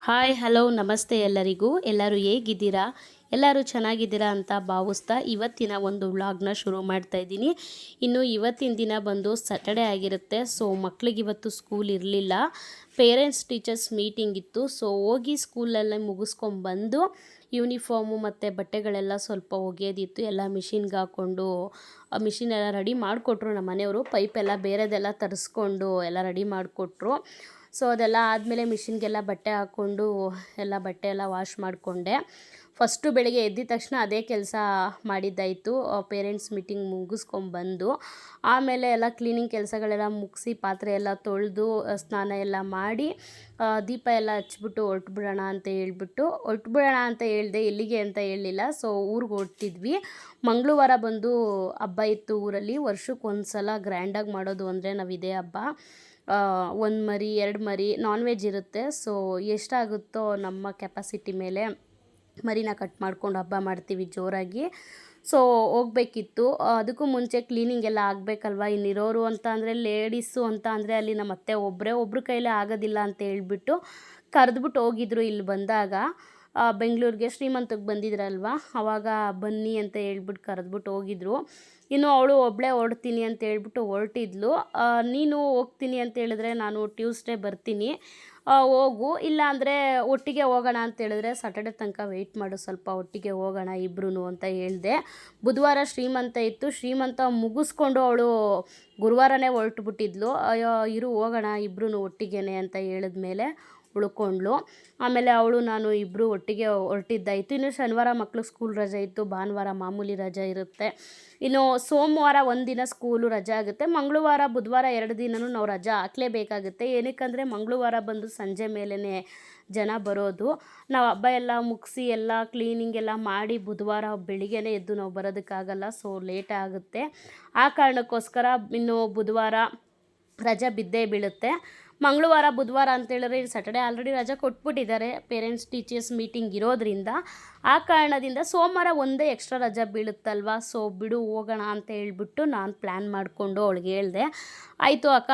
Hi hello ನಮಸ್ತೆ ಎಲ್ಲರಿಗೂ. ಎಲ್ಲರೂ ಹೇಗಿದ್ದೀರಾ? ಎಲ್ಲರೂ ಚೆನ್ನಾಗಿದ್ದೀರಾ ಅಂತ ಭಾವಿಸ್ತಾ ಇವತ್ತಿನ ಒಂದು ವ್ಲಾಗ್ನ ಶುರು ಮಾಡ್ತಾ ಇದ್ದೀನಿ. ಇನ್ನು ಇವತ್ತಿನ ದಿನ ಬಂದು ಸ್ಯಾಟರ್ಡೆ ಆಗಿರುತ್ತೆ. ಸೊ ಮಕ್ಕಳಿಗೆ ಇವತ್ತು ಸ್ಕೂಲ್ ಇರಲಿಲ್ಲ, ಪೇರೆಂಟ್ಸ್ ಟೀಚರ್ಸ್ ಮೀಟಿಂಗ್ ಇತ್ತು. ಸೊ ಹೋಗಿ ಸ್ಕೂಲಲ್ಲೇ ಮುಗಿಸ್ಕೊಂಡ್ಬಂದು ಯೂನಿಫಾರ್ಮು ಮತ್ತು ಬಟ್ಟೆಗಳೆಲ್ಲ ಸ್ವಲ್ಪ ಒಗೆಯೋದಿತ್ತು. ಎಲ್ಲ ಮಿಷಿನ್ಗೆ ಹಾಕ್ಕೊಂಡು ಮಿಷಿನ್ ಎಲ್ಲ ರೆಡಿ ಮಾಡಿಕೊಟ್ರು. ನಮ್ಮ ಮನೆಯವರು ಪೈಪೆಲ್ಲ ಬೇರೆದೆಲ್ಲ ತರಿಸ್ಕೊಂಡು ಎಲ್ಲ ರೆಡಿ ಮಾಡಿಕೊಟ್ರು. ಸೊ ಅದೆಲ್ಲ ಆದಮೇಲೆ ಮಿಷಿನ್ಗೆಲ್ಲ ಬಟ್ಟೆ ಹಾಕ್ಕೊಂಡು ಎಲ್ಲ ಬಟ್ಟೆ ಎಲ್ಲ ವಾಶ್ ಮಾಡಿಕೊಂಡೆ. ಫಸ್ಟು ಬೆಳಗ್ಗೆ ಎದ್ದಿದ ತಕ್ಷಣ ಅದೇ ಕೆಲಸ ಮಾಡಿದ್ದಾಯಿತು. ಪೇರೆಂಟ್ಸ್ ಮೀಟಿಂಗ್ ಮುಗಿಸ್ಕೊಂಡ್ಬಂದು ಆಮೇಲೆ ಎಲ್ಲ ಕ್ಲೀನಿಂಗ್ ಕೆಲಸಗಳೆಲ್ಲ ಮುಗಿಸಿ ಪಾತ್ರೆ ಎಲ್ಲ ತೊಳೆದು ಸ್ನಾನ ಎಲ್ಲ ಮಾಡಿ ದೀಪ ಎಲ್ಲ ಹಚ್ಬಿಟ್ಟು ಹೊರಟ್ಬಿಡೋಣ ಅಂತ ಹೇಳಿದೆ. ಎಲ್ಲಿಗೆ ಅಂತ ಹೇಳಲಿಲ್ಲ. ಸೊ ಊರಿಗೆ ಹೊರಟಿದ್ವಿ. ಮಂಗಳವಾರ ಬಂದು ಹಬ್ಬ ಇತ್ತು ಊರಲ್ಲಿ. ವರ್ಷಕ್ಕೊಂದು ಸಲ ಗ್ರ್ಯಾಂಡಾಗಿ ಮಾಡೋದು ಅಂದರೆ ನಾವು ಇದೇ ಹಬ್ಬ. 1 ಮರಿ 2 ಮರಿ ನಾನ್ ವೆಜ್ ಇರುತ್ತೆ. ಸೊ ಎಷ್ಟಾಗುತ್ತೋ ನಮ್ಮ ಕೆಪಾಸಿಟಿ ಮೇಲೆ ಮರಿನ ಕಟ್ ಮಾಡ್ಕೊಂಡು ಹಬ್ಬ ಮಾಡ್ತೀವಿ ಜೋರಾಗಿ. ಸೊ ಹೋಗ್ಬೇಕಿತ್ತು. ಅದಕ್ಕೂ ಮುಂಚೆ ಕ್ಲೀನಿಂಗ್ ಎಲ್ಲ ಆಗಬೇಕಲ್ವ. ಇನ್ನಿರೋರು ಅಂತ ಅಂದರೆ ಲೇಡೀಸು ಅಂತ ಅಂದರೆ ಅಲ್ಲಿ ನಮ್ಮ ಅತ್ತೆ ಒಬ್ಬರ ಕೈಲೇ ಆಗೋದಿಲ್ಲ ಅಂತ ಹೇಳ್ಬಿಟ್ಟು ಕರೆದ್ಬಿಟ್ಟು ಹೋಗಿದ್ರು. ಇಲ್ಲಿ ಬಂದಾಗ ಬೆಂಗಳೂರಿಗೆ ಶ್ರೀಮಂತಕ್ಕೆ ಬಂದಿದ್ರಲ್ವ, ಆವಾಗ ಬನ್ನಿ ಅಂತ ಹೇಳ್ಬಿಟ್ಟು ಕರೆದ್ಬಿಟ್ಟು ಹೋಗಿದ್ರು. ಇನ್ನು ಅವಳು ಒಬ್ಬಳೇ ಹೊರಡ್ತೀನಿ ಅಂತ ಹೇಳ್ಬಿಟ್ಟು ಹೊರಟಿದ್ಲು. ನೀನು ಹೋಗ್ತೀನಿ ಅಂತ ಹೇಳಿದ್ರೆ ನಾನು ಟ್ಯೂಸ್ಡೇ ಬರ್ತೀನಿ, ಹೋಗು, ಇಲ್ಲ ಅಂದರೆ ಒಟ್ಟಿಗೆ ಹೋಗೋಣ ಅಂತ ಹೇಳಿದ್ರೆ ಸ್ಯಾಟರ್ಡೆ ತನಕ ವೆಯ್ಟ್ ಮಾಡು, ಸ್ವಲ್ಪ ಒಟ್ಟಿಗೆ ಹೋಗೋಣ ಇಬ್ಬರೂ ಅಂತ ಹೇಳಿದೆ. ಬುಧವಾರ ಶ್ರೀಮಂತ ಇತ್ತು. ಶ್ರೀಮಂತ ಮುಗಿಸ್ಕೊಂಡು ಅವಳು ಗುರುವಾರನೇ ಹೊರಟುಬಿಟ್ಟಿದ್ಲು. ಅಯ್ಯೋ ಇರು ಹೋಗೋಣ ಇಬ್ಬರೂ ಒಟ್ಟಿಗೆನೆ ಅಂತ ಹೇಳಿದ್ಮೇಲೆ ಉಳ್ಕೊಂಡ್ಳು. ಆಮೇಲೆ ಅವಳು ನಾನು ಇಬ್ಬರು ಒಟ್ಟಿಗೆ ಹೊರಟಿದ್ದಾಯಿತು. ಇನ್ನು ಶನಿವಾರ ಮಕ್ಕಳು ಸ್ಕೂಲ್ ರಜೆ ಇತ್ತು, ಭಾನುವಾರ ಮಾಮೂಲಿ ರಜೆ ಇರುತ್ತೆ. ಇನ್ನು ಸೋಮವಾರ ಒಂದಿನ ಸ್ಕೂಲು ರಜೆ ಆಗುತ್ತೆ. ಮಂಗಳವಾರ ಬುಧವಾರ 2 ದಿನವೂ ನಾವು ರಜೆ ಹಾಕಲೇಬೇಕಾಗುತ್ತೆ. ಏನಕ್ಕಂದರೆ ಮಂಗಳವಾರ ಬಂದು ಸಂಜೆ ಮೇಲೇ ಜನ ಬರೋದು. ನಾವು ಹಬ್ಬ ಎಲ್ಲ ಮುಗಿಸಿ ಎಲ್ಲ ಕ್ಲೀನಿಂಗ್ ಎಲ್ಲ ಮಾಡಿ ಬುಧವಾರ ಬೆಳಿಗ್ಗೆನೇ ಎದ್ದು ನಾವು ಬರೋದಕ್ಕಾಗಲ್ಲ. ಸೊ ಲೇಟ್ ಆಗುತ್ತೆ. ಆ ಕಾರಣಕ್ಕೋಸ್ಕರ ಇನ್ನು ಬುಧವಾರ ರಜೆ ಬಿದ್ದೇ ಬೀಳುತ್ತೆ. ಮಂಗಳವಾರ ಬುಧವಾರ ಅಂತೇಳಿದ್ರೆ ಸ್ಯಾಟರ್ಡೆ ಆಲ್ರೆಡಿ ರಜೆ ಕೊಟ್ಬಿಟ್ಟಿದ್ದಾರೆ ಪೇರೆಂಟ್ಸ್ ಟೀಚರ್ಸ್ ಮೀಟಿಂಗ್ ಇರೋದ್ರಿಂದ. ಆ ಕಾರಣದಿಂದ ಸೋಮವಾರ ಒಂದೇ ಎಕ್ಸ್ಟ್ರಾ ರಜೆ ಬೀಳುತ್ತಲ್ವ. ಸೊ ಬಿಡು ಹೋಗೋಣ ಅಂತ ಹೇಳ್ಬಿಟ್ಟು ನಾನು ಪ್ಲ್ಯಾನ್ ಮಾಡಿಕೊಂಡು ಅವಳಿಗೆ ಹೇಳಿದೆ. ಆಯಿತು ಅಕ್ಕ,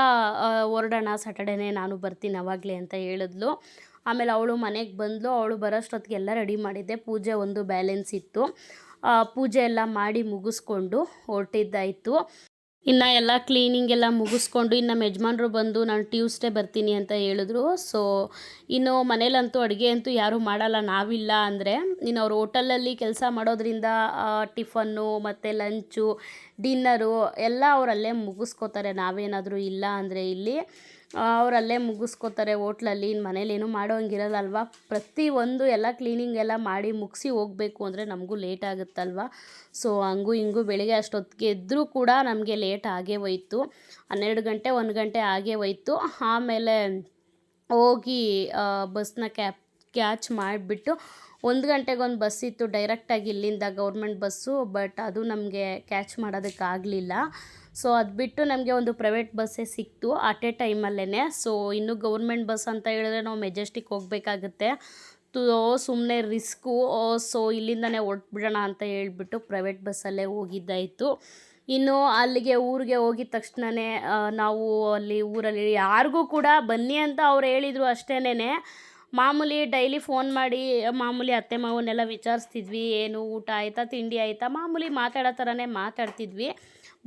ಹೊರಡೋಣ ಸ್ಯಾಟರ್ಡೇನೇ, ನಾನು ಬರ್ತೀನಿ ಅವಾಗಲೇ ಅಂತ ಹೇಳಿದ್ಲು. ಆಮೇಲೆ ಅವಳು ಮನೆಗೆ ಬಂದಳು. ಅವಳು ಬರೋಷ್ಟೊತ್ತಿಗೆ ಎಲ್ಲ ರೆಡಿ ಮಾಡಿದ್ದೆ. ಪೂಜೆ ಒಂದು ಬ್ಯಾಲೆನ್ಸ್ ಇತ್ತು. ಪೂಜೆ ಎಲ್ಲ ಮಾಡಿ ಮುಗಿಸ್ಕೊಂಡು ಹೊರಟಿದ್ದಾಯಿತು. ಇನ್ನು ಎಲ್ಲ ಕ್ಲೀನಿಂಗ್ ಎಲ್ಲ ಮುಗಿಸ್ಕೊಂಡು ಇನ್ನು ನಮ್ಮ ಯಜಮಾನ್ರು ಬಂದು ನಾನು ಟ್ಯೂಸ್ಡೇ ಬರ್ತೀನಿ ಅಂತ ಹೇಳಿದ್ರು. ಸೊ ಇನ್ನು ಮನೇಲಂತೂ ಅಡುಗೆ ಅಂತೂ ಯಾರೂ ಮಾಡಲ್ಲ ನಾವಿಲ್ಲ ಅಂದರೆ. ಇನ್ನು ಅವ್ರು ಹೋಟೆಲಲ್ಲಿ ಕೆಲಸ ಮಾಡೋದ್ರಿಂದ ಟಿಫನ್ನು ಮತ್ತು ಲಂಚು ಡಿನ್ನರು ಎಲ್ಲ ಅವರಲ್ಲೇ ಮುಗಿಸ್ಕೋತಾರೆ. ನಾವೇನಾದರೂ ಇಲ್ಲ ಅಂದರೆ ಇಲ್ಲಿ ಅವರಲ್ಲೇ ಮುಗಿಸ್ಕೋತಾರೆ ಹೋಟ್ಲಲ್ಲಿ. ಇನ್ನು ಮನೇಲೇನು ಮಾಡೋ ಹಂಗಿರಲ್ಲಲ್ವ. ಪ್ರತಿಯೊಂದು ಎಲ್ಲ ಕ್ಲೀನಿಂಗ್ ಎಲ್ಲ ಮಾಡಿ ಮುಗಿಸಿ ಹೋಗಬೇಕು ಅಂದರೆ ನಮಗೂ ಲೇಟ್ ಆಗುತ್ತಲ್ವ. ಸೊ ಹಂಗೂ ಹಿಂಗೂ ಬೆಳಿಗ್ಗೆ ಅಷ್ಟೊತ್ತಿಗೆ ಎದ್ದರೂ ಕೂಡ ನಮಗೆ ಲೇಟ್ ಆಗೇ ಹೋಯ್ತು. 12 ಗಂಟೆ 1 ಗಂಟೆ ಆಗೇ ಹೋಯ್ತು. ಆಮೇಲೆ ಹೋಗಿ ಬಸ್ನ ಕ್ಯಾಚ್ ಮಾಡಿಬಿಟ್ಟು 1 ಗಂಟೆಗೊಂದು ಬಸ್ ಇತ್ತು ಡೈರೆಕ್ಟಾಗಿ ಇಲ್ಲಿಂದ ಗೌರ್ಮೆಂಟ್ ಬಸ್ಸು. ಬಟ್ ಅದು ನಮಗೆ ಕ್ಯಾಚ್ ಮಾಡೋದಕ್ಕಾಗಲಿಲ್ಲ. ಸೊ ಅದು ಬಿಟ್ಟು ನಮಗೆ ಒಂದು ಪ್ರೈವೇಟ್ ಬಸ್ಸೇ ಸಿಕ್ತು ಅಟ್ ಎ ಟೈಮಲ್ಲೇ. ಸೊ ಇನ್ನು ಗೌರ್ಮೆಂಟ್ ಬಸ್ ಅಂತ ಹೇಳಿದ್ರೆ ನಾವು ಮೆಜೆಸ್ಟಿಕ್ ಹೋಗಬೇಕಾಗುತ್ತೆ. ಸುಮ್ಮನೆ ರಿಸ್ಕು. ಸೊ ಇಲ್ಲಿಂದನೇ ಹೊರಟ್ಬಿಡೋಣ ಅಂತ ಹೇಳ್ಬಿಟ್ಟು ಪ್ರೈವೇಟ್ ಬಸ್ಸಲ್ಲೇ ಹೋಗಿದ್ದಾಯಿತು. ಇನ್ನು ಅಲ್ಲಿಗೆ ಊರಿಗೆ ಹೋಗಿದ ತಕ್ಷಣವೇ ನಾವು ಅಲ್ಲಿ ಊರಲ್ಲಿ ಯಾರಿಗೂ ಕೂಡ ಬನ್ನಿ ಅಂತ ಅವ್ರು ಹೇಳಿದರು ಅಷ್ಟೇನೆ. ಮಾಮೂಲಿ ಡೈಲಿ ಫೋನ್ ಮಾಡಿ ಮಾಮೂಲಿ ಅತ್ತೆ ಮಾವನ್ನೆಲ್ಲ ವಿಚಾರಿಸ್ತಿದ್ವಿ, ಏನು ಊಟ ಆಯಿತಾ ತಿಂಡಿ ಆಯಿತಾ, ಮಾಮೂಲಿ ಮಾತಾಡೋ ಥರನೇ ಮಾತಾಡ್ತಿದ್ವಿ.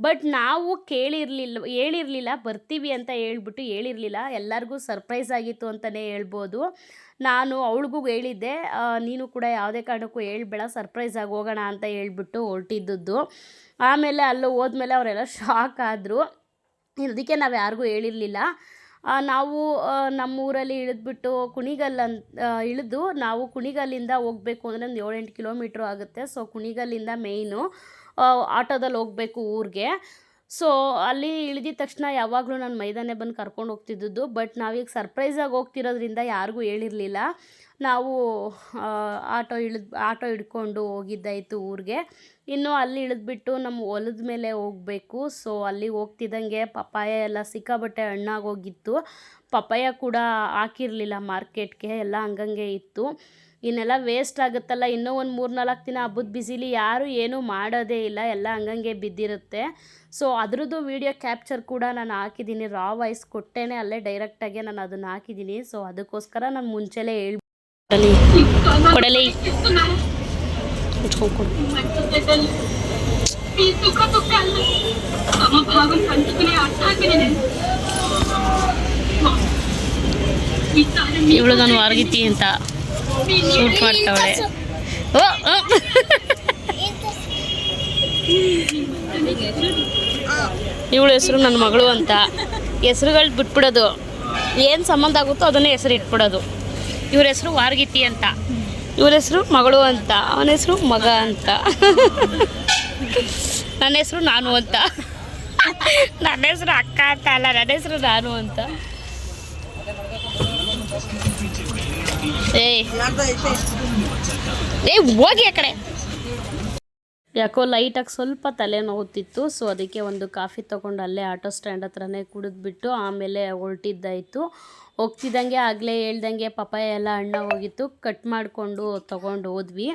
ಬಟ್ ನಾವು ಹೇಳಿರಲಿಲ್ಲ ಬರ್ತೀವಿ ಅಂತ ಹೇಳಿರಲಿಲ್ಲ. ಎಲ್ಲರಿಗೂ ಸರ್ಪ್ರೈಸ್ ಆಗಿತ್ತು ಅಂತಲೇ ಹೇಳ್ಬೋದು. ನಾನು ಅವಳಿಗೂ ಹೇಳಿದ್ದೆ, ನೀನು ಕೂಡ ಯಾವುದೇ ಕಾರಣಕ್ಕೂ ಹೇಳ್ಬೇಡ, ಸರ್ಪ್ರೈಸ್ ಆಗಿ ಹೋಗೋಣ ಅಂತ ಹೇಳ್ಬಿಟ್ಟು ಹೊರಟಿದ್ದದ್ದು. ಆಮೇಲೆ ಅಲ್ಲಿ ಹೋದ್ಮೇಲೆ ಅವರೆಲ್ಲ ಶಾಕ್ ಆದರು. ಇದಕ್ಕೆ ನಾವು ಯಾರಿಗೂ ಹೇಳಿರಲಿಲ್ಲ. ನಾವು ನಮ್ಮೂರಲ್ಲಿ ಇಳಿದ್ಬಿಟ್ಟು ಇಳಿದು ನಾವು ಕುಣಿಗಲ್ಲಿಂದ ಹೋಗಬೇಕು ಅಂದರೆ ಒಂದು 7-8 ಕಿಲೋಮೀಟ್ರ್ ಆಗುತ್ತೆ. ಸೊ ಕುಣಿಗಲ್ಲಿಂದ ಮೇಯ್ನು ಆಟೋದಲ್ಲಿ ಹೋಗಬೇಕು ಊರಿಗೆ. ಸೊ ಅಲ್ಲಿ ಇಳಿದಿದ ತಕ್ಷಣ ಯಾವಾಗಲೂ ನಾನು ಮೈದಾನೆ ಬಂದು ಕರ್ಕೊಂಡು ಹೋಗ್ತಿದ್ದದ್ದು. ಬಟ್ ನಾವೀಗ ಸರ್ಪ್ರೈಸಾಗಿ ಹೋಗ್ತಿರೋದ್ರಿಂದ ಯಾರಿಗೂ ಹೇಳಿರಲಿಲ್ಲ. ನಾವು ಆಟೋ ಹಿಡ್ಕೊಂಡು ಹೋಗಿದ್ದಾಯಿತು ಊರಿಗೆ. ಇನ್ನು ಅಲ್ಲಿ ಇಳಿದ್ಬಿಟ್ಟು ನಮ್ಮ ಹೊಲದ ಮೇಲೆ ಹೋಗಬೇಕು. ಸೊ ಅಲ್ಲಿ ಹೋಗ್ತಿದ್ದಂಗೆ ಪಪ್ಪಾಯ ಎಲ್ಲ ಸಿಕ್ಕಾಬಟ್ಟೆ ಹಣ್ಣಾಗೋಗಿತ್ತು. ಪಪ್ಪಾಯ ಕೂಡ ಹಾಕಿರಲಿಲ್ಲ ಮಾರ್ಕೆಟ್ಗೆ, ಎಲ್ಲ ಹಂಗಂಗೆ ಇತ್ತು. ಇನ್ನೆಲ್ಲ ವೇಸ್ಟ್ ಆಗುತ್ತಲ್ಲ. ಇನ್ನೂ ಒಂದು 3-4 ದಿನ ಹಬ್ಬದ ಬಿಸಿಲಿ ಯಾರೂ ಏನೂ ಮಾಡೋದೇ ಇಲ್ಲ, ಎಲ್ಲ ಹಂಗಂಗೆ ಬಿದ್ದಿರುತ್ತೆ. ಸೊ ಅದ್ರದ್ದು ವೀಡಿಯೋ ಕ್ಯಾಪ್ಚರ್ ಕೂಡ ನಾನು ಹಾಕಿದ್ದೀನಿ. ರಾ ವಾಯ್ಸ್ ಕೊಟ್ಟೇ ಅಲ್ಲೇ ಡೈರೆಕ್ಟಾಗೆ ನಾನು ಅದನ್ನು ಹಾಕಿದ್ದೀನಿ. ಸೊ ಅದಕ್ಕೋಸ್ಕರ ನಾನು ಮುಂಚೆಲೇ ಕೊಡಲಿ ಕೊಡಲಿ ಮುಚ್ಕೊಂಡು ಕೊಡು. ಇವಳು ನಾನು ವಾರ್ಗಿತಿ ಅಂತ ಶೂಟ್ ಮಾಡ್ತಾವಳೆ. ಇವಳು ಹೆಸರು ನನ್ನ ಮಗಳು ಅಂತ ಹೆಸರುಗಳು ಬಿಟ್ಬಿಡೋದು, ಏನು ಸಂಬಂಧ ಆಗುತ್ತೋ ಅದನ್ನೇ ಹೆಸರು ಇಟ್ಬಿಡೋದು. ಇವ್ರ ಹೆಸರು ವಾರ್ಗಿತಿ ಅಂತ, ಇವ್ರ ಹೆಸರು ಮಗಳು ಅಂತ, ಅವನ ಹೆಸರು ಮಗ ಅಂತ, ನನ್ನ ಹೆಸರು ನಾನು ಅಂತ, ನನ್ನ ಹೆಸರು ಅಕ್ಕ ಅಂತ ಅಲ್ಲ, ನನ್ನ ಹೆಸರು ನಾನು ಅಂತ. ಏಯ್ ಹೋಗಿ ಆ ಕಡೆ. ಯಾಕೋ ಲೈಟಾಗಿ ಸ್ವಲ್ಪ ತಲೆ ನೋವುತ್ತಿತ್ತು, ಸೊ ಅದಕ್ಕೆ ಒಂದು ಕಾಫಿ ತೊಗೊಂಡು ಅಲ್ಲೇ ಆಟೋ ಸ್ಟ್ಯಾಂಡ್ ಹತ್ರನೇ ಕುಡಿದ್ಬಿಟ್ಟು ಆಮೇಲೆ ಹೊರಟಿದ್ದಾಯಿತು. ಹೋಗ್ತಿದ್ದಂಗೆ ಆಗಲೇ ಹೇಳ್ದಂಗೆ ಪಪಾಯ ಎಲ್ಲ ಹಣ್ಣು ಹೋಗಿತ್ತು, ಕಟ್ ಮಾಡಿಕೊಂಡು ತೊಗೊಂಡು ಹೋದ್ವಿ.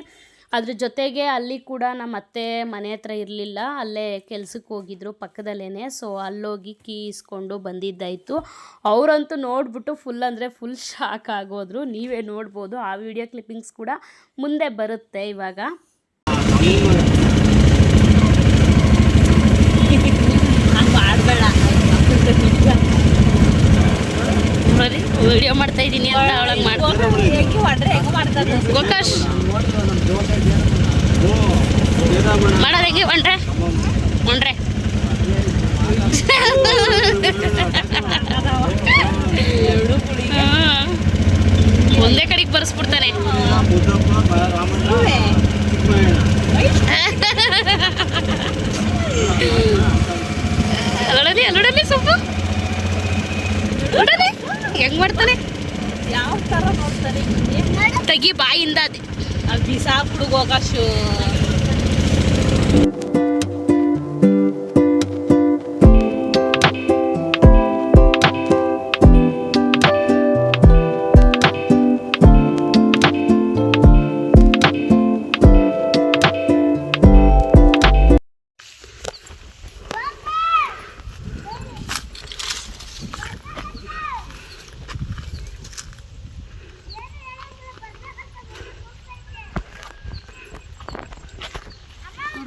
ಅದ್ರ ಜೊತೆಗೆ ಅಲ್ಲಿ ಕೂಡ ನಮ್ಮ ಅತ್ತೆ ಮನೆ ಹತ್ರ ಇರಲಿಲ್ಲ, ಅಲ್ಲೇ ಕೆಲ್ಸಕ್ಕೆ ಹೋಗಿದ್ರು ಪಕ್ಕದಲ್ಲೇ. ಸೊ ಅಲ್ಲೋಗಿ ಕೀ ಇಸ್ಕೊಂಡು ಬಂದಿದ್ದಾಯಿತು. ಅವರಂತೂ ನೋಡಿಬಿಟ್ಟು ಫುಲ್ ಅಂದರೆ ಫುಲ್ ಶಾಕ್ ಆಗೋದ್ರು. ನೀವೇ ನೋಡ್ಬೋದು, ಆ ವಿಡಿಯೋ ಕ್ಲಿಪ್ಪಿಂಗ್ಸ್ ಕೂಡ ಮುಂದೆ ಬರುತ್ತೆ ಇವಾಗ. ವಿಡಿಯೋ ಮಾಡ್ತಾ ಇದ್ದೀನಿ ಅಂತ ಅವಳಂಗೆ ಮಾಡ್ತಾರೆ. ಗೋಕಾಶ್ ಮಾಡೋದು ಹೆಂಗೆ ಒಣ್ರೆ ಒಣ್ರೆ ಒಂದೇ ಕಡೆಗೆ ಬರ್ಸ್ಬಿಡ್ತಾನೆ. ಅಲ್ಲೊಡಲಿ ಸ್ವಲ್ಪ ನೋಡಲಿ ಹೆಂಗ್ ಮಾಡ್ತಾನೆ, ಯಾವ ಥರ ನೋಡ್ತಾನೆ. ತೆಗಿ ಬಾಯಿಂದ ಅದು ಬಿಸಾಕ್ಬಿಡು ಗೋಕಾಶು.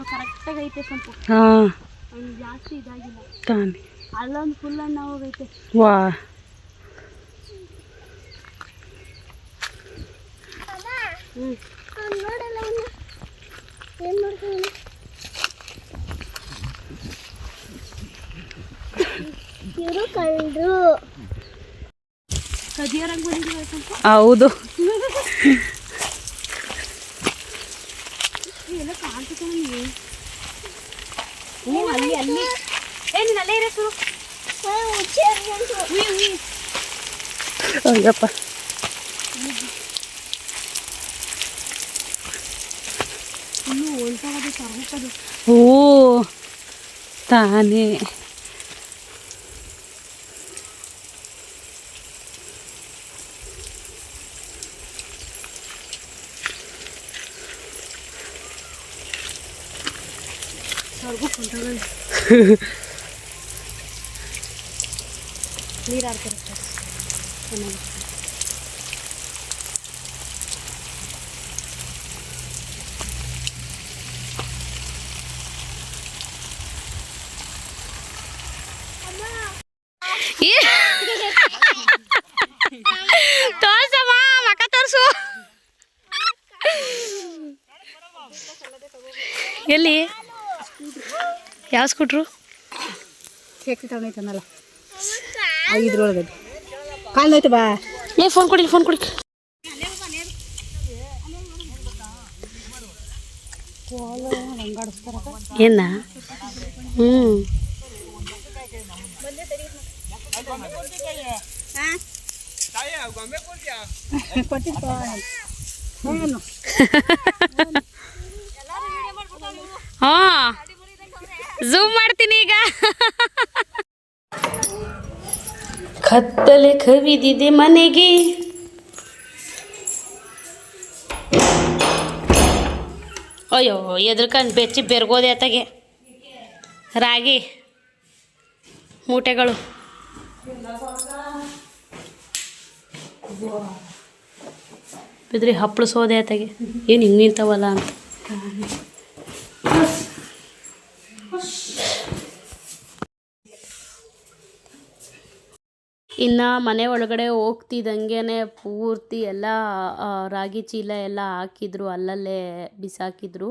ಕರೆಕ್ಟಾಗೈತೆ ಸ್ವಲ್ಪ. ಹಾಂ ಜಾಸ್ತಿ ಇದಾಗಿಲ್ಲ ತಾನೆ. ಅಲ್ಲೊಂದು ಫುಲ್ ಹಣ್ಣು ಹೋಗೈತೆ. ವಾ ಹೌದು. ಅಲ್ಲಿ ಅಲ್ಲಿ ಏನಿಲ್ಲ ಅಲ್ಲೇ ಇರಸು. ಅಯ್ಯಪ್ಪ ಇನ್ನೂ ಹೊಲ್ಟಾಗೋದು ತರ್ಬೇಕದು. ಓ ತಾನೇ ನೀರು ಹಾಕ್ತಾರೆ. ತೋರ್ಸಮ್ಮ ಮಕ್ಕ ತೋರ್ಸು. ಎಲ್ಲಿ ಯಾವ ಸ್ಕೂಟ್ರು ತಗೊಂಡೈತನಲ್ಲ ಇದ್ರೊಳಗೆ ಕಾಲ್ದೈತೆ ಬಾ. ಏ ಫೋನ್ ಕೊಡಿ ಫೋನ್ ಕೊಡಿ. ಏನ ಹಾಂ ಝೂಮ್ ಮಾಡ್ತೀನಿ ಈಗ. ಕತ್ತಲೆ ಕವಿದಿದೆ ಮನೆಗೆ, ಅಯ್ಯೋ ಎದ್ರಕಂಡು ಬೆಚ್ಚಿ ಬೆರ್ಗೋದೆ ಅತ್ತಗೆ. ರಾಗಿ ಮೂಟೆಗಳು ನೋಡ್ತಿದ್ರಿ ಹಪ್ಪಳು ಸೋದೆ ಆತಾಗೆ ಏನು ಹಿಂಗೆ ನಿಂತವಲ್ಲ ಅಂತ. ಇನ್ನು ಮನೆ ಒಳಗಡೆ ಹೋಗ್ತಿದ್ದಂಗೆ ಪೂರ್ತಿ ಎಲ್ಲ ರಾಗಿ ಚೀಲ ಎಲ್ಲ ಹಾಕಿದ್ರು, ಅಲ್ಲಲ್ಲೇ ಬಿಸಾಕಿದ್ರು.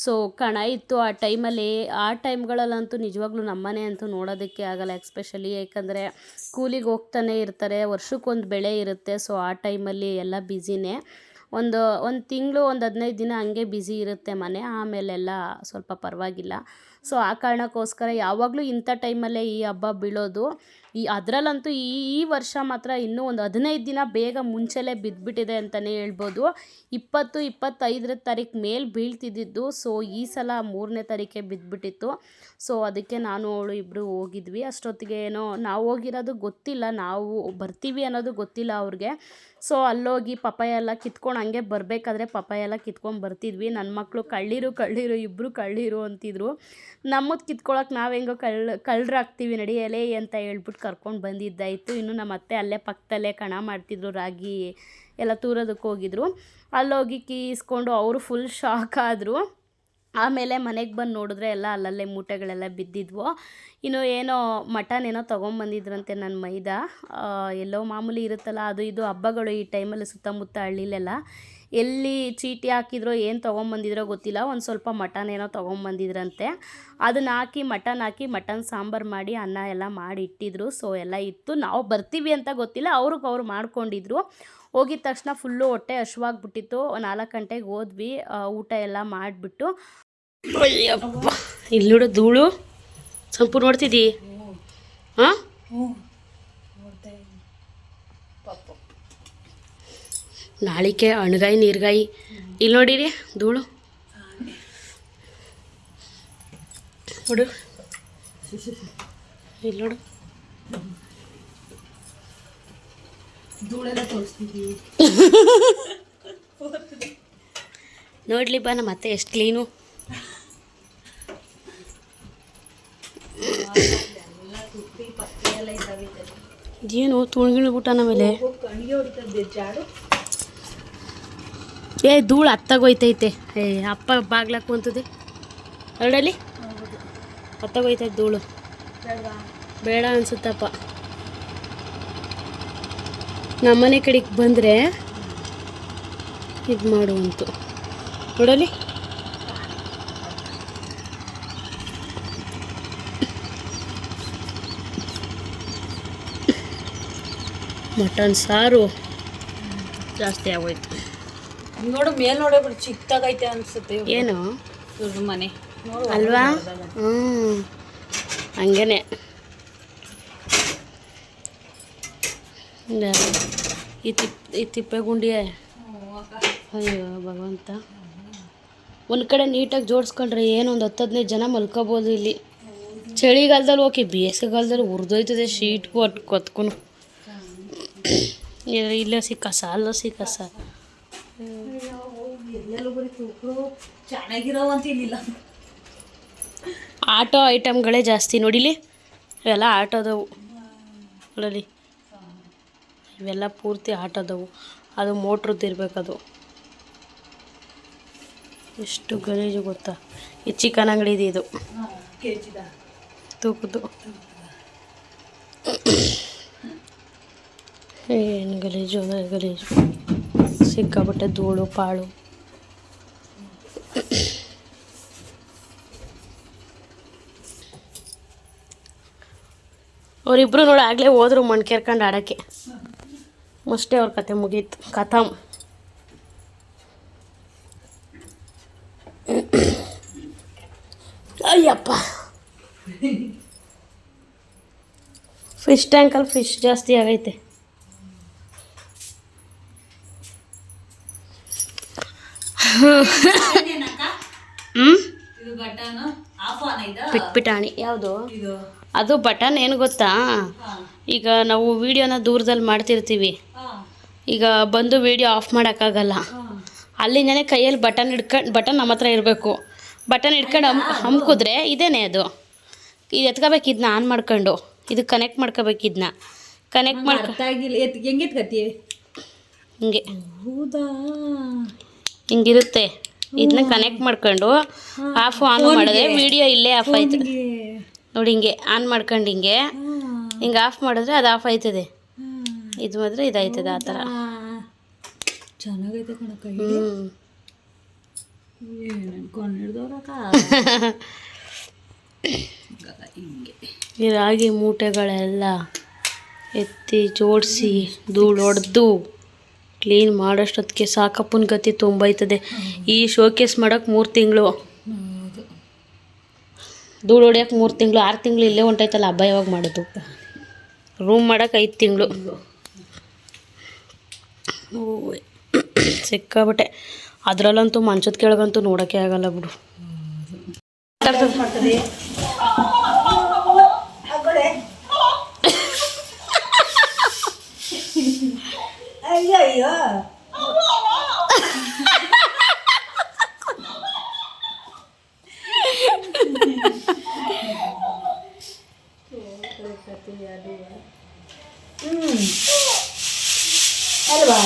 ಸೊ ಕಣ ಇತ್ತು ಆ ಟೈಮಲ್ಲಿ. ಆ ಟೈಮ್ಗಳಲ್ಲಂತೂ ನಿಜವಾಗ್ಲೂ ನಮ್ಮನೆ ಅಂತೂ ನೋಡೋದಕ್ಕೆ ಆಗಲ್ಲ, ಎಕ್ಸ್ಪೆಷಲಿ ಯಾಕಂದರೆ ಕೂಲಿಗೆ ಹೋಗ್ತಾನೆ ಇರ್ತಾರೆ, ವರ್ಷಕ್ಕೊಂದು ಬೆಳೆ ಇರುತ್ತೆ. ಸೊ ಆ ಟೈಮಲ್ಲಿ ಎಲ್ಲ ಬ್ಯುಸಿನೇ. ಒಂದು ತಿಂಗಳು, ಒಂದು 15 ದಿನ ಹಂಗೆ ಬ್ಯುಸಿ ಇರುತ್ತೆ ಮನೆ, ಆಮೇಲೆಲ್ಲ ಸ್ವಲ್ಪ ಪರವಾಗಿಲ್ಲ. ಸೊ ಆ ಕಾರಣಕ್ಕೋಸ್ಕರ ಯಾವಾಗಲೂ ಇಂಥ ಟೈಮಲ್ಲೇ ಈ ಹಬ್ಬ ಬೀಳೋದು. ಅದರಲ್ಲಂತೂ ಈ ವರ್ಷ ಮಾತ್ರ ಇನ್ನೂ ಒಂದು 15 ದಿನ ಬೇಗ ಮುಂಚೆಲೇ ಬಿದ್ದುಬಿಟ್ಟಿದೆ ಅಂತಲೇ ಹೇಳ್ಬೋದು. 20-25 ತಾರೀಕು ಮೇಲೆ ಬೀಳ್ತಿದ್ದಿದ್ದು. ಸೊ ಈ ಸಲ 3ನೇ ತಾರೀಕೆ ಬಿದ್ದುಬಿಟ್ಟಿತ್ತು. ಸೊ ಅದಕ್ಕೆ ನಾನು ಅವಳು ಇಬ್ಬರು ಹೋಗಿದ್ವಿ. ಅಷ್ಟೊತ್ತಿಗೆ ಏನೋ ನಾವು ಹೋಗಿರೋದು ಗೊತ್ತಿಲ್ಲ, ನಾವು ಬರ್ತೀವಿ ಅನ್ನೋದು ಗೊತ್ತಿಲ್ಲ ಅವ್ರಿಗೆ. ಸೊ ಅಲ್ಲೋಗಿ ಪಪ್ಪಾಯ ಎಲ್ಲ ಕಿತ್ಕೊಂಡು ಹಂಗೆ ಬರಬೇಕಾದ್ರೆ ಪಪ್ಪಾಯ ಎಲ್ಲ ಕಿತ್ಕೊಂಡು ಬರ್ತಿದ್ವಿ. ನನ್ನ ಮಕ್ಕಳು ಕಳ್ಳೀರು ಇಬ್ಬರು ಕಳ್ಳೀರು ಅಂತಿದ್ರು. ನಮ್ಮದು ಕಿತ್ಕೊಳಕ್ಕೆ ನಾವು ಹೆಂಗೋ ಕಳ್ಳರಾಗ್ತೀವಿ ನಡಿಯಲೇ ಅಂತ ಹೇಳ್ಬಿಟ್ಟು ಕರ್ಕೊಂಡು ಬಂದಿದ್ದಾಯಿತು. ಇನ್ನು ನಮ್ಮ ಅತ್ತೆ ಅಲ್ಲೇ ಪಕ್ಕದಲ್ಲೇ ಕಣ ಮಾಡ್ತಿದ್ರು, ರಾಗಿ ಎಲ್ಲ ತೂರೋದಕ್ಕೆ ಹೋಗಿದ್ರು. ಅಲ್ಲೋಗಿ ಕೀಸ್ಕೊಂಡು ಅವರು ಫುಲ್ ಶಾಕ್ ಆದರು. ಆಮೇಲೆ ಮನೆಗೆ ಬಂದು ನೋಡಿದ್ರೆ ಎಲ್ಲ ಅಲ್ಲಲ್ಲೇ ಮೂಟೆಗಳೆಲ್ಲ ಬಿದ್ದಿದ್ವು. ಇನ್ನು ಏನೋ ಮಟನ್ ಏನೋ ತೊಗೊಂಬಂದಿದ್ರಂತೆ ನನ್ನ ಮೈದ. ಎಲ್ಲೋ ಮಾಮೂಲಿ ಇರುತ್ತಲ್ಲ ಅದು ಇದು ಹಬ್ಬಗಳು ಈ ಟೈಮಲ್ಲಿ ಸುತ್ತಮುತ್ತ ಹಳ್ಳಿಲೆಲ್ಲ ಎಲ್ಲಿ ಚೀಟಿ ಹಾಕಿದ್ರೋ ಏನು ತೊಗೊಂಬಂದಿದ್ರೋ ಗೊತ್ತಿಲ್ಲ, ಒಂದು ಸ್ವಲ್ಪ ಮಟನ್ ಏನೋ ತೊಗೊಂಬಂದಿದ್ರಂತೆ. ಅದನ್ನು ಹಾಕಿ ಮಟನ್ ಸಾಂಬಾರು ಮಾಡಿ ಅನ್ನ ಎಲ್ಲ ಮಾಡಿ ಇಟ್ಟಿದ್ರು. ಸೊ ಎಲ್ಲ ಇತ್ತು. ನಾವು ಬರ್ತೀವಿ ಅಂತ ಗೊತ್ತಿಲ್ಲ, ಅವ್ರು ಮಾಡ್ಕೊಂಡಿದ್ರು. ಹೋಗಿದ ತಕ್ಷಣ ಫುಲ್ಲು ಹೊಟ್ಟೆ ಹಶ್ವಾಗ್ಬಿಟ್ಟಿತ್ತು. 4 ಗಂಟೆಗೆ ಹೋದ್ವಿ, ಊಟ ಎಲ್ಲ ಮಾಡಿಬಿಟ್ಟು. ಅಯ್ಯಪ್ಪ ಇಲ್ಲೋಡು ಧೂಳು ಸಂಪು ನೋಡ್ತಿದ್ದಿ? ಹಾಂ ನಾಳಿಕೆ ಅಣ್ಗಾಯಿ ನೀರ್ಗಾಯಿ ಇಲ್ಲಿ ನೋಡಿರಿ ಧೂಳು ನೋಡು, ಇಲ್ಲಿ ನೋಡು ನೋಡ್ಲಿ ಬಾ ನಮ್ಮ ಅತ್ತೆ ಎಷ್ಟು ಕ್ಲೀನು. ಏನು ತುಣ್ಗಿಳ್ಬಿಟ್ಟ ನಮೇಲೆ ಧೂಳು ಹತ್ತಾಗೋಯ್ತೈತೆ. ಅಪ್ಪ ಬಾಗ್ಲಾಕು ಅಂತದೆ ಹೊರಡಲಿ, ಹತ್ತಾಗೋಯ್ತೈತೆ ಧೂಳು. ಬೇಡ ಅನ್ಸುತ್ತಪ್ಪ. ನಮ್ಮನೆ ಕಡೆಗೆ ಬಂದರೆ ಇದು ಮಾಡುವಂತು ನೋಡಲಿ. ಮಟನ್ ಸಾರು ಜಾಸ್ತಿ ಆಗೋಯ್ತು ನೋಡು. ಮೇಲೆ ನೋಡೋಬಿಡು ಚಿಕ್ಕದಾಗೈತೆ ಅನ್ಸುತ್ತೆ. ಏನು ಇವ್ರ ಮನೆ ಅಲ್ವಾ? ಹಂಗೇನೆ ಈ ತಿಪ್ಪೆ ಗುಂಡಿ. ಅಯ್ಯೋ ಭಗವಂತ, ಒಂದು ಕಡೆ ನೀಟಾಗಿ ಜೋಡಿಸ್ಕೊಂಡ್ರೆ ಏನು ಒಂದು 10-15 ಜನ ಮಲ್ಕೋಬೋದು ಇಲ್ಲಿ. ಚಳಿಗಾಲದಲ್ಲಿ ಓಕೆ, ಬೇಸಿಗೆಗಾಲದಲ್ಲಿ ಹುರಿದೋಯ್ತದೆ ಶೀಟ್ಗೂ ಅಟ್ಟು ಕೊತ್ಕು. ಇಲ್ಲೇ ಸಿಕ್ಕಸ ಅಲ್ಲೋ ಸಿಕ್ಕಸ. ಆಟೋ ಐಟಮ್ಗಳೇ ಜಾಸ್ತಿ ನೋಡಿಲಿ. ಇವೆಲ್ಲ ಆಟೋದವು ನೋಡಲಿ, ಇವೆಲ್ಲ ಪೂರ್ತಿ ಆಟೋದವು. ಅದು ಮೋಟ್ರದ್ದು ಇರಬೇಕದು. ಎಷ್ಟು ಗಲೀಜು ಗೊತ್ತಾ. ಈ ಚಿಕನ್ ಅಂಗಡಿ ಇದು ತೂಕದ್ದು. ಏನು ಗಲೀಜು ಅಂದರೆ ಗಲೀಜು, ಸಿಕ್ಕಾಬಿಟ್ಟೆ ಧೂಳು ಪಾಳು. ಅವರಿಬ್ಬರು ನೋಡಿ ಆಗಲೇ ಹೋದ್ರು ಮಣ್ಣು ಕೇರ್ಕೊಂಡು ಆಡೋಕ್ಕೆ. ಅಷ್ಟೇ ಅವ್ರ ಕತೆ ಮುಗೀತು, ಕಥಮ್. ಅಯ್ಯಪ್ಪ, ಫಿಶ್ ಟ್ಯಾಂಕಲ್ಲಿ ಫಿಶ್ ಜಾಸ್ತಿ ಆಗೈತೆ. ಪಿಟ್ಪಿಟಾಣಿ ಯಾವುದು ಅದು? ಬಟನ್ ಏನು ಗೊತ್ತಾ, ಈಗ ನಾವು ವಿಡಿಯೋನ ದೂರದಲ್ಲಿ ಮಾಡ್ತಿರ್ತೀವಿ, ಈಗ ಬಂದು ವಿಡಿಯೋ ಆಫ್ ಮಾಡೋಕ್ಕಾಗಲ್ಲ. ಅಲ್ಲಿಂದನೇ ಕೈಯಲ್ಲಿ ಬಟನ್ ನಮ್ಮ ಹತ್ರ ಇರಬೇಕು. ಬಟನ್ ಹಿಡ್ಕೊಂಡು ಹಮ್ಕಿದ್ರೆ ಇದೇನೆ ಅದು. ಇದು ಎತ್ಕೋಬೇಕು, ಇದನ್ನ ಆನ್ ಮಾಡ್ಕೊಂಡು ಇದು ಕನೆಕ್ಟ್ ಮಾಡ್ಕೋಬೇಕು. ಇದನ್ನ ಕನೆಕ್ಟ್ ಹಿಂಗೆ ಹೌದಾ ಹಿಂಗಿರುತ್ತೆ. ಇದನ್ನ ಕನೆಕ್ಟ್ ಮಾಡ್ಕೊಂಡು ಆಫ್ ಆನ್ ಮಾಡಿದ್ರೆ ವಿಡಿಯೋ ಇಲ್ಲೇ ಆಫ್ ಆಯ್ತು ನೋಡಿ. ಹಿಂಗೆ ಆನ್ ಮಾಡ್ಕೊಂಡು ಹಿಂಗೆ ಆಫ್ ಮಾಡಿದ್ರೆ ಅದು ಆಫ್ ಆಯ್ತದೆ. ಇದು ಮಾತ್ರ ಇದಾಯ್ತದೆ ಆ ಥರ. ಚೆನ್ನಾಗೈತೆ ಕಣಕ್ಕ. ಈ ರಾಗಿ ಮೂಟೆಗಳೆಲ್ಲ ಎತ್ತಿ ಜೋಡಿಸಿ ಧೂಳು ಹೊಡೆದು ಕ್ಲೀನ್ ಮಾಡೋಷ್ಟೊತ್ತಿಗೆ ಸಾಕಪ್ಪನ ಗತಿ ತುಂಬೈತದೆ. ಈ ಶೋಕೇಸ್ ಮಾಡೋಕೆ 3 ತಿಂಗಳು, ಧೂಳು ಹೊಡ್ಯೋಕೆ 3 ತಿಂಗಳು, 6 ತಿಂಗಳು ಇಲ್ಲೇ ಹೊಂಟೈತಲ್ಲ. ಹಬ್ಬ ಯಾವಾಗ ಮಾಡೋದು? ರೂಮ್ ಮಾಡೋಕೆ 5 ತಿಂಗಳು. ಸಿಕ್ಕಾಬಿಟ್ಟೆ. ಅದರಲ್ಲಂತೂ ಮಂಚದ ಕೆಳಗಂತೂ ನೋಡೋಕ್ಕೆ ಆಗಲ್ಲ ಬಿಡು. ಅಯ್ಯಯ್ಯೋ ಅಲ್ವಾ?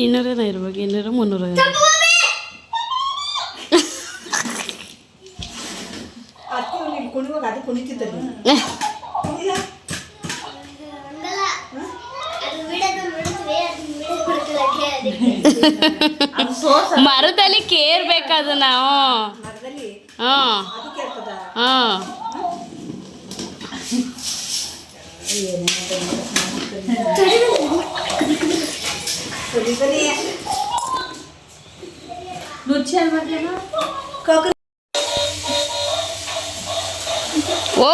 ಇನ್ನೂರೇನ ಇರ್ಬೇಕು, 200 300. ಕುಣಿವಾಗ ಅದು ಕುಣಿತಿದ್ದಲ್ಲಿ ಮರದಲ್ಲಿ ಕೇರ್ಬೇಕದು ನಾವು. ಹಾಂ ಹಾಂ ಓ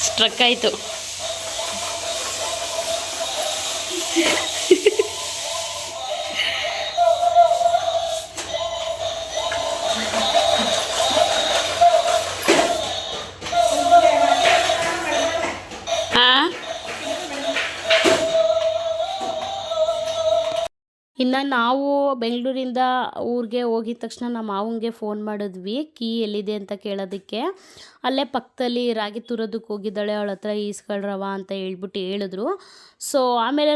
ಸ್ಟ್ರಕ್ ಆಯಿತು. ಇನ್ನು ನಾವು ಬೆಂಗಳೂರಿಂದ ಊರಿಗೆ ಹೋಗಿದ ತಕ್ಷಣ ನಮ್ಮ ಮಾವಂಗೆ ಫೋನ್ ಮಾಡಿದ್ವಿ ಕೀ ಎಲ್ಲಿದೆ ಅಂತ ಕೇಳೋದಕ್ಕೆ. ಅಲ್ಲೇ ಪಕ್ಕದಲ್ಲಿ ರಾಗಿ ತುರೋದಕ್ಕೆ ಹೋಗಿದ್ದಾಳೆ, ಅವಳ ಹತ್ರ ಈಸ್ಕೊಳ್ರವ ಅಂತ ಹೇಳ್ಬಿಟ್ಟು ಹೇಳಿದ್ರು. ಸೊ ಆಮೇಲೆ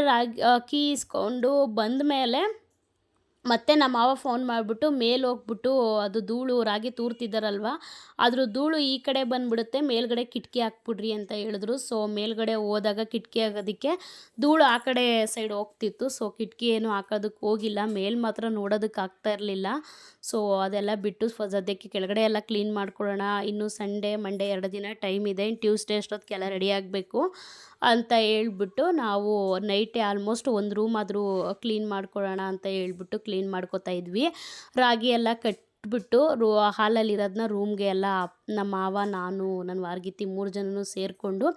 ಕೀ ಇಸ್ಕೊಂಡು ಬಂದ ಮೇಲೆ ಮತ್ತೆ ನಮ್ಮ ಮಾವ ಫೋನ್ ಮಾಡಿಬಿಟ್ಟು ಮೇಲೆ ಹೋಗ್ಬಿಟ್ಟು ಅದು ಧೂಳು ರಾಗಿ ತೂರ್ತಿದ್ದಾರಲ್ವ, ಅದ್ರ ಧೂಳು ಈ ಕಡೆ ಬಂದುಬಿಡುತ್ತೆ, ಮೇಲ್ಗಡೆ ಕಿಟಕಿ ಹಾಕ್ಬಿಡ್ರಿ ಅಂತ ಹೇಳಿದ್ರು. ಸೊ ಮೇಲ್ಗಡೆ ಹೋದಾಗ ಕಿಟಕಿ ಹಾಕೋದಕ್ಕೆ ಧೂಳು ಆ ಕಡೆ ಸೈಡ್ ಹೋಗ್ತಿತ್ತು. ಸೊ ಕಿಟಕಿ ಏನು ಹಾಕೋದಕ್ಕೆ ಹೋಗಿಲ್ಲ, ಮೇಲ್ ಮಾತ್ರ ನೋಡೋದಕ್ಕೆ ಆಗ್ತಾ ಇರಲಿಲ್ಲ. ಸೊ ಅದೆಲ್ಲ ಬಿಟ್ಟು ಸದ್ಯಕ್ಕೆ ಕೆಳಗಡೆ ಎಲ್ಲ ಕ್ಲೀನ್ ಮಾಡ್ಕೊಳ್ಳೋಣ. ಇನ್ನು ಸಂಡೇ ಮಂಡೇ 2 ದಿನ ಟೈಮ್ ಇದೆ. ಇನ್ನು ಟ್ಯೂಸ್ಡೇ ಅಷ್ಟೊತ್ತಿಗೆಲ್ಲ ರೆಡಿ ಆಗಬೇಕು ಅಂತ ಹೇಳ್ಬಿಟ್ಟು ನಾವು ನೈಟೇ ಆಲ್ಮೋಸ್ಟ್ ಒಂದು ರೂಮ್ ಆದರೂ ಕ್ಲೀನ್ ಮಾಡ್ಕೊಳ್ಳೋಣ ಅಂತ ಹೇಳ್ಬಿಟ್ಟು ಕ್ಲೀನ್ ಮಾಡ್ಕೋತಾ ಇದ್ವಿ. ರಾಗಿ ಎಲ್ಲ ಕಟ್ಬಿಟ್ಟು ಹಾಲಲ್ಲಿರೋದನ್ನ ರೂಮ್ಗೆ ಎಲ್ಲ ನಮ್ಮ ಮಾವ, ನಾನು, ನನ್ನ ವಾರ್ಗಿತ್ತಿ 3 ಜನನೂ ಸೇರಿಕೊಂಡು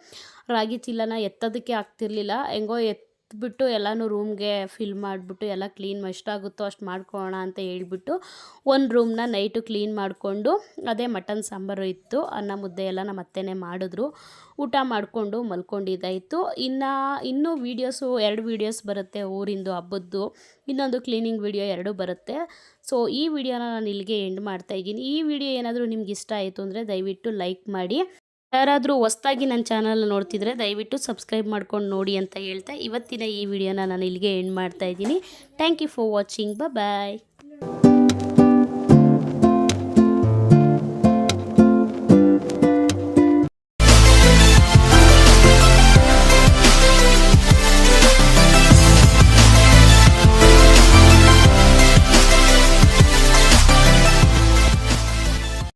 ರಾಗಿ ಚೀಲನ ಎತ್ತೋದಕ್ಕೆ ಆಗ್ತಿರ್ಲಿಲ್ಲ. ಹೆಂಗೋ ಎತ್ಬಿಟ್ಟು ಎಲ್ಲನೂ ರೂಮ್ಗೆ ಫಿಲ್ ಮಾಡಿಬಿಟ್ಟು ಎಲ್ಲ ಕ್ಲೀನ್ ಎಷ್ಟಾಗುತ್ತೋ ಅಷ್ಟು ಮಾಡ್ಕೊಳ್ಳೋಣ ಅಂತ ಹೇಳ್ಬಿಟ್ಟು ಒಂದು ರೂಮ್ನ ನೈಟು ಕ್ಲೀನ್ ಮಾಡಿಕೊಂಡು, ಅದೇ ಮಟನ್ ಸಾಂಬಾರು ಇತ್ತು, ಅನ್ನ ಮುದ್ದೆ ಎಲ್ಲ ನಮ್ಮ ಅತ್ತೆನೇ ಮಾಡಿದ್ರು. ಊಟ ಮಾಡಿಕೊಂಡು ಮಲ್ಕೊಂಡಿದ್ದಾಯಿತು. ಇನ್ನೂ ವೀಡಿಯೋಸು 2 ವೀಡಿಯೋಸ್ ಬರುತ್ತೆ, ಊರಿಂದು ಹಬ್ಬದ್ದು, ಇನ್ನೊಂದು ಕ್ಲೀನಿಂಗ್ ವೀಡಿಯೋ 2 ಬರುತ್ತೆ. ಸೊ ಈ ವಿಡಿಯೋನ ನಾನು ಇಲ್ಲಿಗೆ ಎಂಡ್ ಮಾಡ್ತಾಯಿದ್ದೀನಿ. ಈ ವಿಡಿಯೋ ಏನಾದರೂ ನಿಮ್ಗೆ ಇಷ್ಟ ಆಯಿತು ಅಂದರೆ ದಯವಿಟ್ಟು ಲೈಕ್ ಮಾಡಿ. ಯಾರಾದರೂ ಹೊಸ್ದಾಗಿ ನನ್ನ ಚಾನಲ್ ನೋಡ್ತಿದ್ರೆ ದಯವಿಟ್ಟು ಸಬ್ಸ್ಕ್ರೈಬ್ ಮಾಡ್ಕೊಂಡು ನೋಡಿ ಅಂತ ಹೇಳ್ತಾ ಇವತ್ತಿನ ಈ ವಿಡಿಯೋನ ನಾನು ಇಲ್ಲಿಗೆ ಎಂಡ್ ಮಾಡ್ತಾಯಿದ್ದೀನಿ. Thank you for watching. Bye.